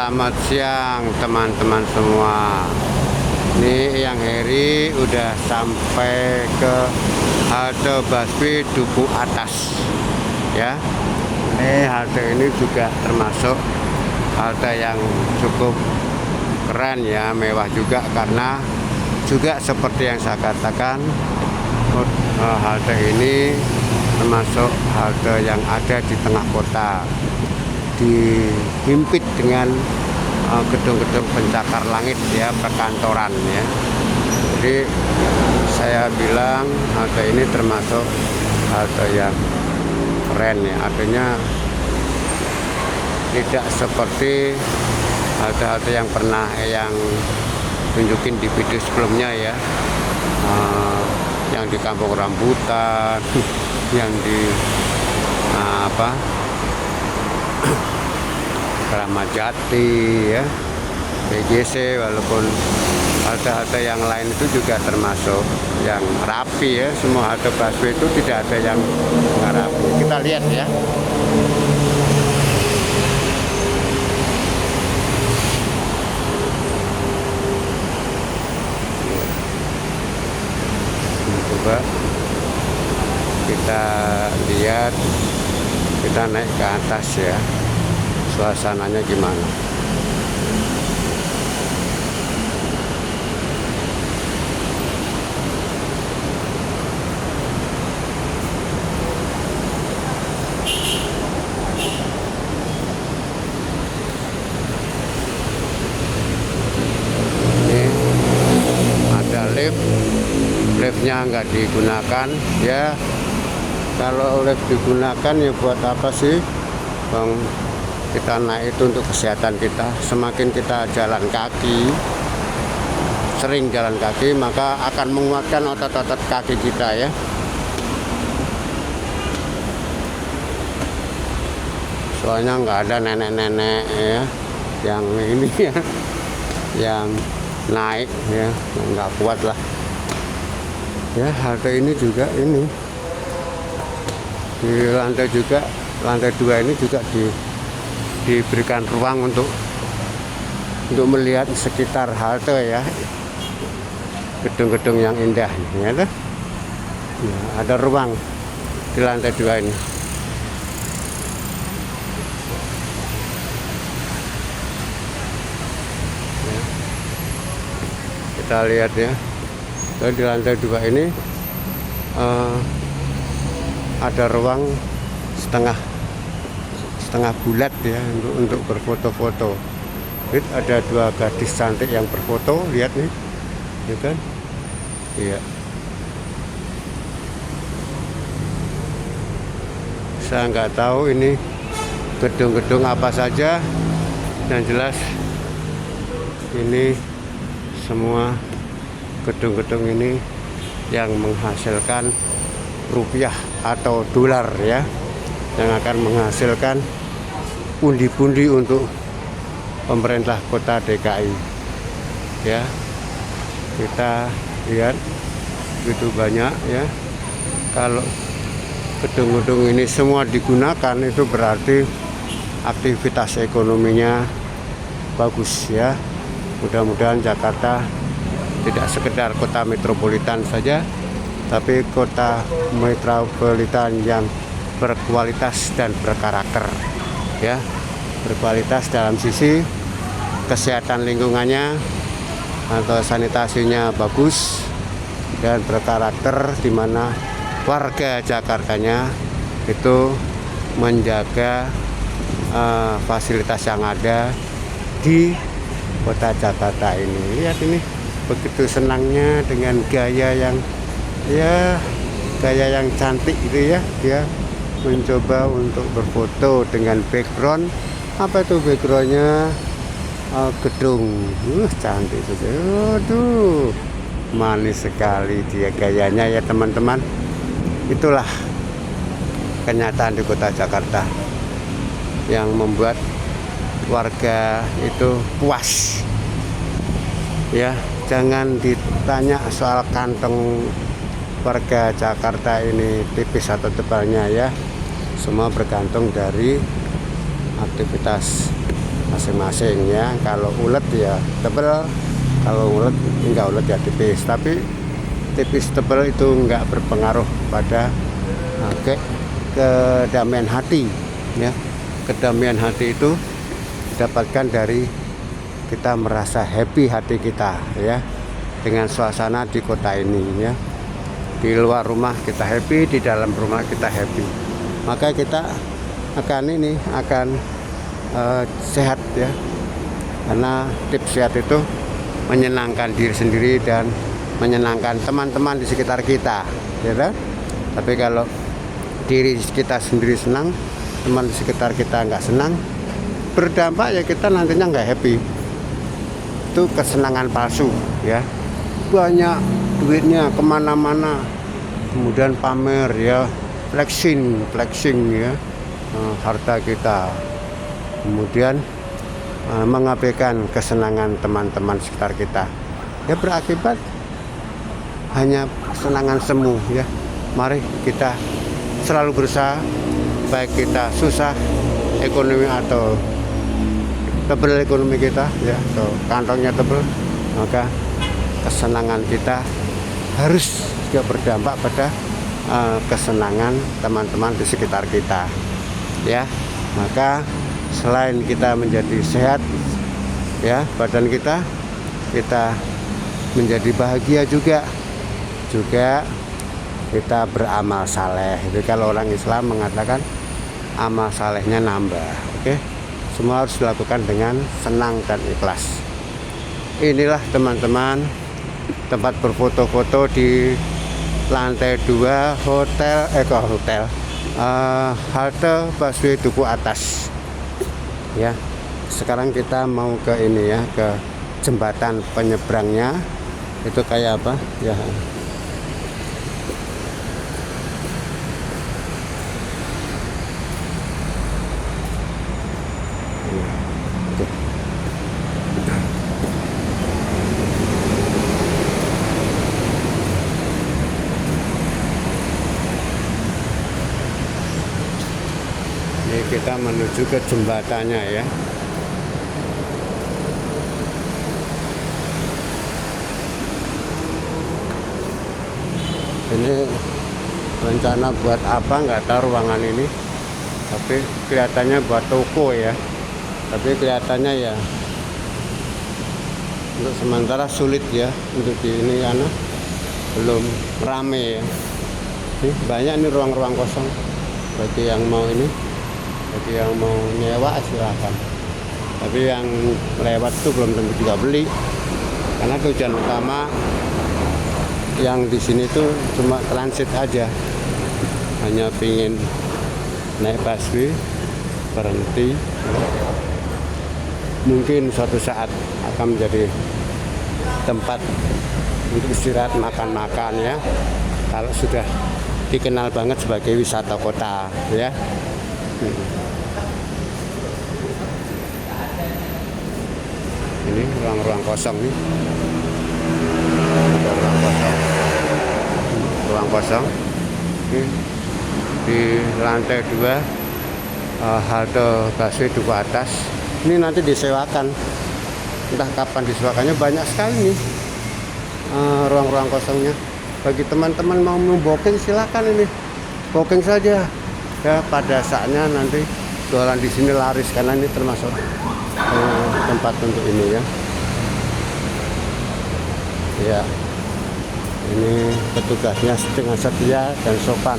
Selamat siang teman-teman semua. Ini yang Heri udah sampai ke halte busway Duku Atas ya. Ini halte ini juga termasuk halte yang cukup keren ya, mewah juga, karena juga seperti yang saya katakan, halte ini termasuk halte yang ada di tengah kota, dihimpit dengan gedung-gedung pencakar langit ya, perkantoran ya. Jadi saya bilang halte ini termasuk halte yang keren ya, artinya tidak seperti halte-halte yang pernah yang tunjukin di video sebelumnya ya, yang di Kampung Rambutan, yang di Kramat Jati ya, BGC, walaupun halte-halte yang lain itu juga termasuk yang rapi ya. Semua halte busway itu tidak ada yang nggak rapi. Kita lihat ya. Coba kita lihat, kita naik ke atas ya, suasananya gimana. Ini ada liftnya nggak digunakan ya. Kalau lift digunakan ya buat apa sih Bang? Kita naik itu untuk kesehatan kita. Semakin kita jalan kaki, sering jalan kaki, maka akan menguatkan otot-otot kaki kita ya. Soalnya nggak ada nenek-nenek ya yang ini ya, yang naik ya, nggak kuat lah ya. Halte ini juga ini di lantai juga, lantai 2 ini juga diberikan ruang untuk melihat sekitar halte ya, gedung-gedung yang indah ya, ada ruang di lantai 2 ini. Ya. Kita lihat ya, dan di lantai 2 ini ada ruang setengah bulat ya, untuk berfoto-foto. Ada 2 gadis cantik yang berfoto, lihat nih ya kan. Iya, saya nggak tahu ini gedung-gedung apa saja, yang jelas ini semua gedung-gedung ini yang menghasilkan rupiah atau dolar ya, yang akan menghasilkan pundi-pundi untuk pemerintah kota DKI ya. Kita lihat begitu banyak ya. Kalau gedung-gedung ini semua digunakan, itu berarti aktivitas ekonominya bagus ya. Mudah-mudahan Jakarta tidak sekedar kota metropolitan saja, tapi kota metropolitan yang berkualitas dan berkarakter ya. Berkualitas dalam sisi kesehatan lingkungannya atau sanitasinya bagus, dan berkarakter di mana warga Jakartanya itu menjaga fasilitas yang ada di kota Jakarta ini. Lihat ini, begitu senangnya dengan gaya yang cantik gitu ya. Dia mencoba untuk berfoto dengan background, apa itu backgroundnya, gedung cantik saja. Aduh, manis sekali dia gayanya ya teman-teman. Itulah kenyataan di kota Jakarta yang membuat warga itu puas ya. Jangan ditanya soal kantong warga Jakarta ini tipis atau tebalnya ya, semua bergantung dari aktivitas masing-masing ya. Kalau ulet ya tebel, kalau ulet enggak ulet ya tipis. Tapi tipis tebel itu enggak berpengaruh pada kedamaian hati ya. Kedamaian hati itu didapatkan dari kita merasa happy hati kita ya dengan suasana di kota ini ya. Di luar rumah kita happy, di dalam rumah kita happy, maka kita akan sehat ya. Karena tips sehat itu menyenangkan diri sendiri dan menyenangkan teman-teman di sekitar kita ya kan? Tapi kalau diri kita sendiri senang, teman di sekitar kita nggak senang, berdampak ya kita nantinya nggak happy. Itu kesenangan palsu ya. Banyak duitnya kemana-mana, kemudian pamer ya, flexing ya, harta kita, kemudian mengabaikan kesenangan teman-teman sekitar kita ya, berakibat hanya kesenangan semu ya. Mari kita selalu berusaha, baik kita susah ekonomi atau tebel ekonomi kita ya, atau kantongnya tebel, maka kesenangan kita harus juga berdampak pada kesenangan teman-teman di sekitar kita ya. Maka selain kita menjadi sehat ya, badan kita menjadi bahagia juga kita beramal saleh. Jadi kalau orang Islam mengatakan amal salehnya nambah. Oke, semua harus dilakukan dengan senang dan ikhlas. Inilah teman-teman tempat berfoto-foto di lantai 2 hotel halte busway Duku Atas ya. Sekarang kita mau ke ini ya, ke jembatan penyeberangnya. Itu kayak apa ya, ini kita menuju ke jembatannya ya. Ini rencana buat apa nggak tahu ruangan ini, tapi kelihatannya buat toko ya. Tapi kelihatannya ya untuk sementara sulit ya untuk di ini karena belum rame ya. Nih, banyak nih ruang-ruang kosong. Bagi yang mau ini, bagi yang mau nyewa silahkan. Tapi yang lewat itu belum tentu juga beli, karena tujuan utama yang di sini tuh cuma transit aja, hanya pingin naik busway berhenti. Mungkin suatu saat akan menjadi tempat untuk istirahat, makan-makan ya, kalau sudah dikenal banget sebagai wisata kota ya. Ini ruang-ruang kosong nih, ada ruang kosong ini di lantai 2 halte busway Duku Atas. Ini nanti disewakan, entah kapan disewakannya. Banyak sekali nih ruang-ruang kosongnya. Bagi teman-teman mau booking silakan, ini booking saja ya. Pada saatnya nanti jualan di sini laris, karena ini termasuk tempat untuk ini ya. Ya, ini petugasnya dengan setia dan sopan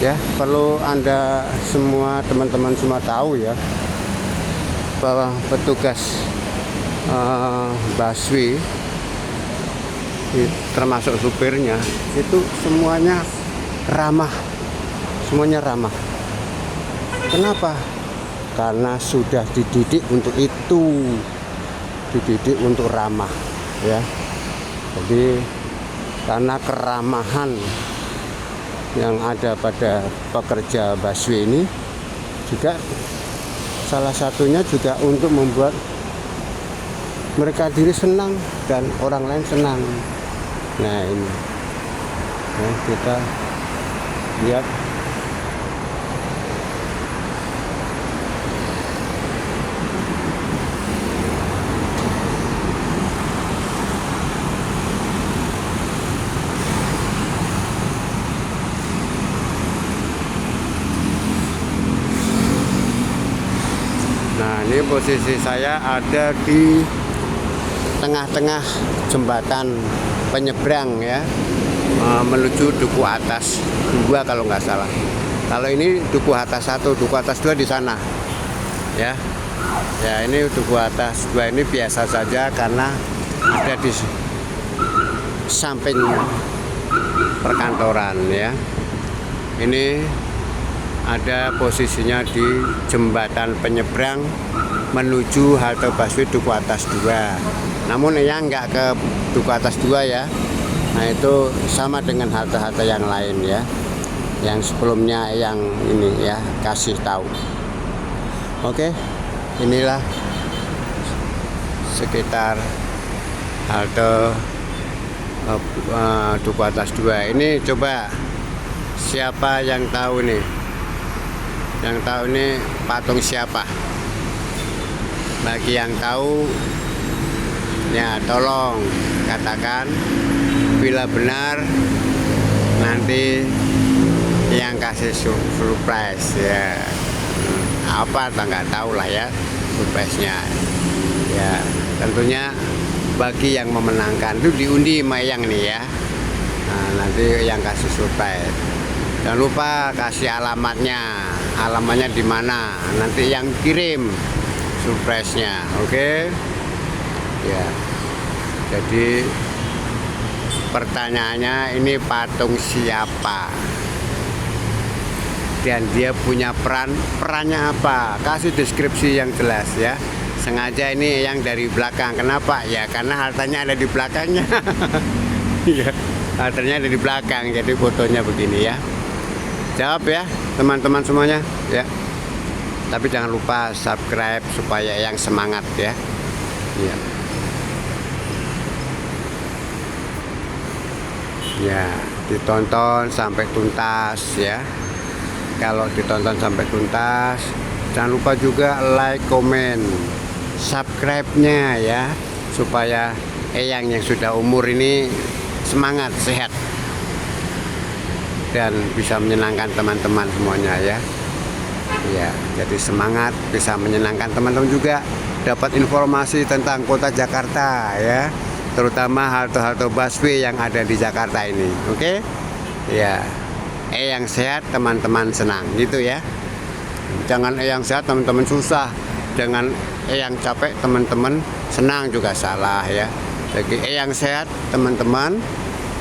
ya. Perlu Anda semua, teman-teman semua tahu ya, bahwa petugas busway termasuk supirnya itu semuanya ramah, Kenapa? Karena sudah dididik untuk itu, dididik untuk ramah ya. Jadi karena keramahan yang ada pada pekerja busway ini juga salah satunya juga untuk membuat mereka diri senang dan orang lain senang. Nah ini ya, kita lihat ini posisi saya ada di tengah-tengah jembatan penyeberang ya, menuju Duku Atas 2 kalau nggak salah. Kalau ini Duku Atas 1, Duku Atas 2 di sana ya. Ya, ini Duku Atas 2 ini biasa saja karena ada di samping perkantoran ya. Ini ada posisinya di jembatan penyeberang menuju halte busway Duku Atas 2. Namun yang nggak ke Duku Atas 2 ya. Nah, itu sama dengan halte-halte yang lain ya. Yang sebelumnya yang ini ya kasih tahu. Oke, inilah sekitar halte Duku Atas 2. Ini coba siapa yang tahu nih? Yang tahu ini patung siapa? Bagi yang tahu ya tolong katakan, bila benar nanti yang kasih surprise ya. Apa atau nggak tahu lah ya surprise-nya. Ya tentunya bagi yang memenangkan itu diundi sama Eyang nih ya. Nah, nanti yang kasih surprise. Jangan lupa kasih alamatnya di mana, nanti yang kirim surprise-nya. Oke ya, jadi pertanyaannya ini patung siapa dan dia punya perannya apa, kasih deskripsi yang jelas ya. Sengaja ini yang dari belakang, kenapa ya, karena haltenya ada di belakangnya. Ya, haltenya ada di belakang, jadi fotonya begini ya. Jawab ya teman-teman semuanya ya. Tapi jangan lupa subscribe supaya yang semangat ya. Ya. Ya, ditonton sampai tuntas ya. Kalau ditonton sampai tuntas, jangan lupa juga like, komen, subscribe-nya ya, supaya Eyang yang sudah umur ini semangat, sehat, dan bisa menyenangkan teman-teman semuanya ya. Ya, jadi semangat, bisa menyenangkan teman-teman juga, dapat informasi tentang kota Jakarta ya, terutama halte-halte busway yang ada di Jakarta ini. Oke? Ya. Eyang sehat, teman-teman senang gitu ya. Jangan Eyang sehat teman-teman susah, jangan Eyang capek teman-teman senang juga salah ya. Jadi Eyang sehat teman-teman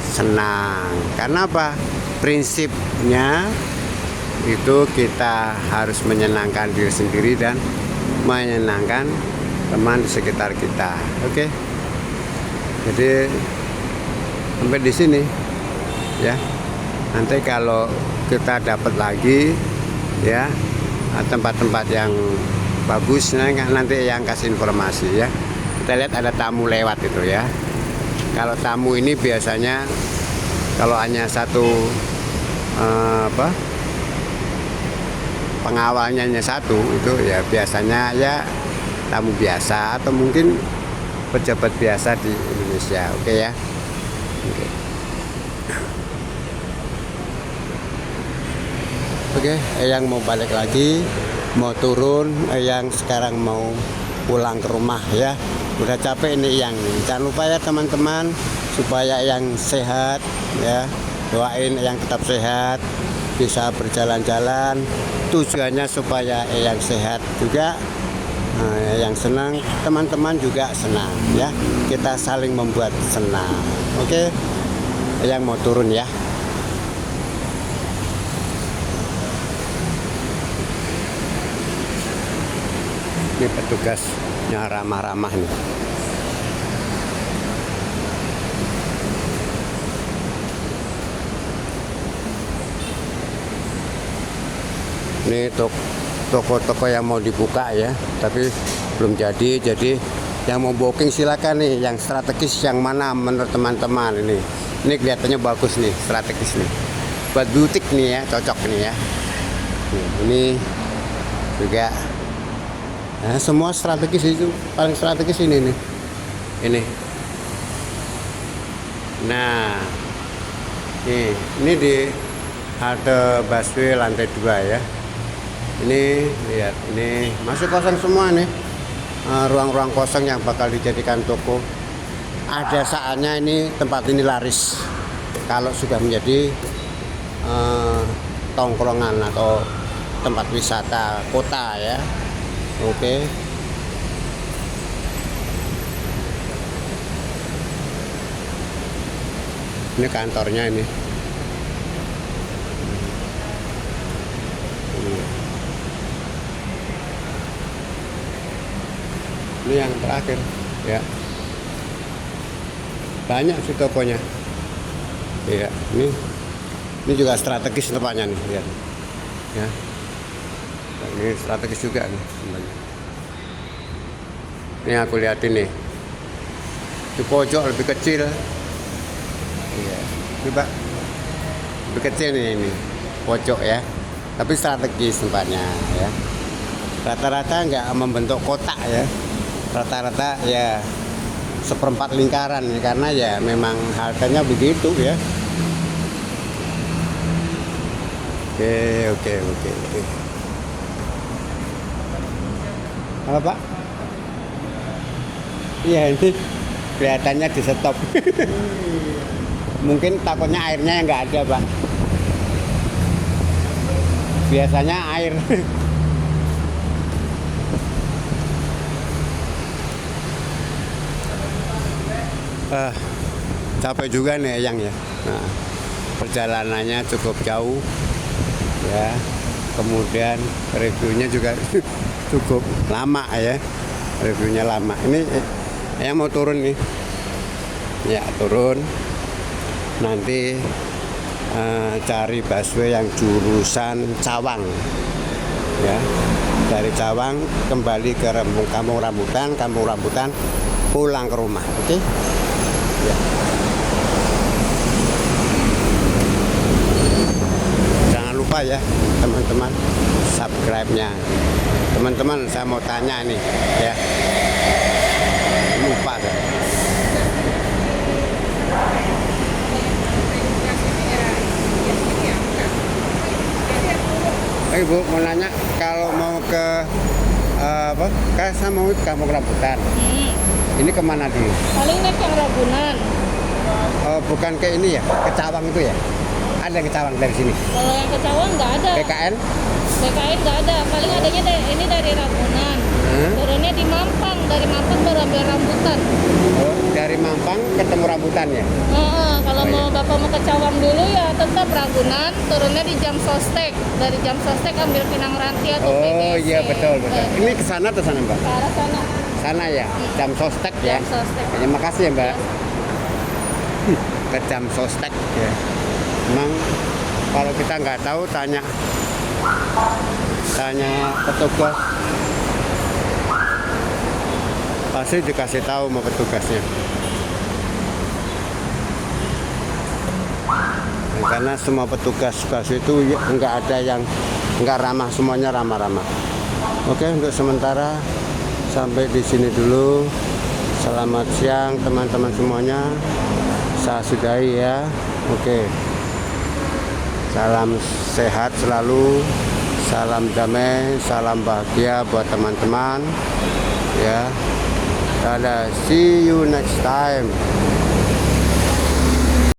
senang. Karena apa? Prinsipnya itu kita harus menyenangkan diri sendiri dan menyenangkan teman di sekitar kita. Oke. Jadi sampai di sini ya. Nanti kalau kita dapat lagi ya tempat-tempat yang bagus, nanti yang kasih informasi ya. Kita lihat ada tamu lewat itu ya. Kalau tamu ini biasanya kalau hanya satu pengawalnya hanya satu, itu ya biasanya ya tamu biasa atau mungkin pejabat biasa di Indonesia. Oke ya. Oke. Oke, Eyang mau balik lagi, mau turun. Eyang sekarang mau pulang ke rumah ya. Udah capek ini Eyang. Jangan lupa ya teman-teman, supaya Eyang sehat ya. Doain Eyang tetap sehat, bisa berjalan-jalan. Tujuannya supaya Eyang sehat juga, Eyang senang, teman-teman juga senang ya. Kita saling membuat senang. Oke, Eyang mau turun ya. Ini petugasnya ramah-ramah nih. Ini toko-toko yang mau dibuka ya, tapi belum jadi. Jadi yang mau booking silakan nih, yang strategis yang mana menurut teman-teman ini. Ini kelihatannya bagus nih, strategis nih. Buat butik nih ya, cocok nih ya. Ini juga. Nah, semua strategis itu paling strategis ini nih. Ini. Nah, ini di halte busway lantai 2 ya. Ini lihat, ini masih kosong semua nih. Ruang-ruang kosong yang bakal dijadikan toko. Ada saatnya ini tempat ini laris kalau sudah menjadi tongkrongan atau tempat wisata kota ya. Oke. Ini kantornya ini. Ini yang terakhir ya. Banyak sih tokonya. Iya, ini juga strategis tempatnya nih, lihat. Ya. Nah, ini strategis juga nih tempatnya. Ini aku lihatin nih. Di pojok lebih kecil. Iya. Coba. Lebih kecil nih ini. Pojok ya. Tapi strategis tempatnya ya. Rata-rata nggak membentuk kotak ya. Rata-rata ya seperempat lingkaran ya, karena ya memang harganya begitu ya. Oke. Apa Pak? Iya, ini kelihatannya di stop. Mungkin takutnya airnya nggak ada Pak. Biasanya air. Capek juga nih Eyang ya. Nah, perjalanannya cukup jauh ya, kemudian reviewnya juga cukup lama ya, reviewnya lama. Ini Eyang mau turun nih ya, turun nanti cari busway yang jurusan Cawang ya, dari Cawang kembali ke Kampung Rambutan pulang ke rumah. Oke ya. Jangan lupa ya teman-teman subscribe-nya. Teman-teman, saya mau tanya nih ya, lupa kan. Ibu mau nanya, kalau mau ke apa? Kan saya mau ke Kampung Rambutan. Ini kemana dulu? Paling naik yang Ragunan. Bukan ke ini ya, ke Cawang itu ya? Ada ke Cawang dari sini? Kalau yang ke Cawang nggak ada. PKN? PKN nggak ada. Paling adanya ini dari Ragunan. Turunnya di Mampang. Dari Mampang baru ambil Rambutan. Oh, dari Mampang ketemu Rambutan ya? Kalau mau Bapak mau ke Cawang dulu ya tetap Ragunan. Turunnya di Jam Sostek. Dari Jam Sostek ambil Pinang Ranti atau Oh PGC. iya betul. Ini ke sana atau sana Mbak? Ke arah sana. Sana ya, Jam Sostek ya. Jam Sostek. Terima kasih ya Mbak. Ke Jam Sostek ya. Memang kalau kita nggak tahu tanya petugas, pasti dikasih tahu sama petugasnya. Karena semua petugas itu nggak ada yang nggak ramah, semuanya ramah-ramah. Oke, untuk sementara sampai di sini dulu. Selamat siang teman-teman semuanya. Saya sudahi ya. Oke. Salam sehat selalu. Salam damai, salam bahagia buat teman-teman. Ya. Dadah, see you next time.